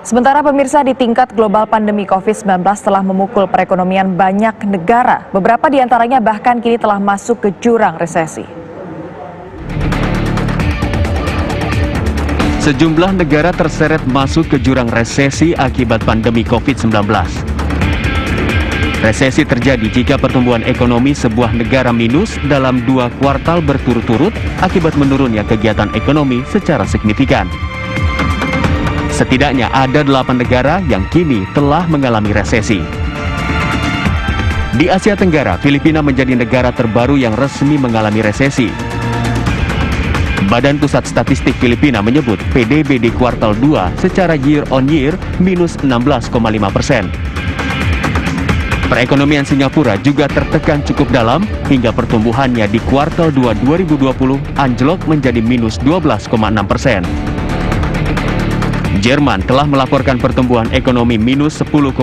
Sementara pemirsa, di tingkat global pandemi COVID-19 telah memukul perekonomian banyak negara. Beberapa di antaranya bahkan kini telah masuk ke jurang resesi. Sejumlah negara terseret masuk ke jurang resesi akibat pandemi COVID-19. Resesi terjadi jika pertumbuhan ekonomi sebuah negara minus dalam 2 kuartal berturut-turut akibat menurunnya kegiatan ekonomi secara signifikan. Setidaknya ada 8 negara yang kini telah mengalami resesi. Di Asia Tenggara, Filipina menjadi negara terbaru yang resmi mengalami resesi. Badan Pusat Statistik Filipina menyebut PDB di kuartal 2 secara year on year minus 16,5%. Perekonomian Singapura juga tertekan cukup dalam hingga pertumbuhannya di kuartal 2 2020 anjlok menjadi minus 12,6%. Jerman telah melaporkan pertumbuhan ekonomi minus 10,1%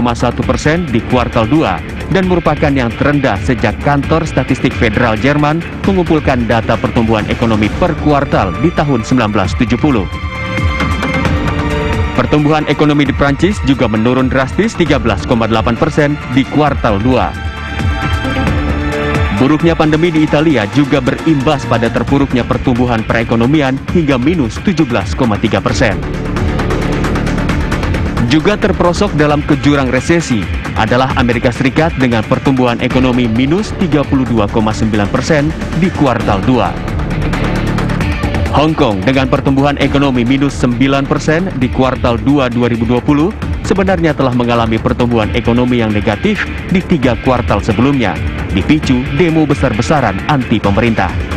di kuartal 2 dan merupakan yang terendah sejak Kantor Statistik Federal Jerman mengumpulkan data pertumbuhan ekonomi per kuartal di tahun 1970. Pertumbuhan ekonomi di Prancis juga menurun drastis 13,8% di kuartal 2. Buruknya pandemi di Italia juga berimbas pada terpuruknya pertumbuhan perekonomian hingga minus 17,3%. Juga terperosok dalam kejurang resesi adalah Amerika Serikat dengan pertumbuhan ekonomi minus 32,9% di kuartal 2. Hong Kong dengan pertumbuhan ekonomi minus 9% di kuartal 2 2020 sebenarnya telah mengalami pertumbuhan ekonomi yang negatif di 3 kuartal sebelumnya, dipicu demo besar-besaran anti pemerintah.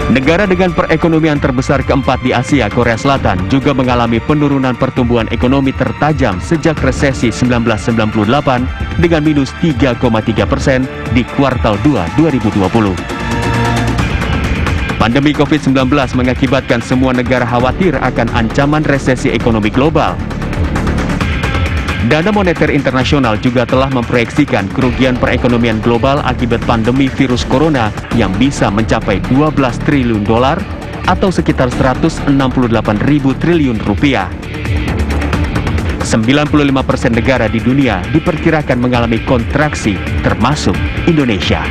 Negara dengan perekonomian terbesar keempat di Asia, Korea Selatan, juga mengalami penurunan pertumbuhan ekonomi tertajam sejak resesi 1998 dengan minus 3,3% di kuartal 2 2020. Pandemi COVID-19 mengakibatkan semua negara khawatir akan ancaman resesi ekonomi global. Dana Moneter Internasional juga telah memproyeksikan kerugian perekonomian global akibat pandemi virus corona yang bisa mencapai 12 triliun dolar atau sekitar 168.000 triliun rupiah. 95% negara di dunia diperkirakan mengalami kontraksi, termasuk Indonesia.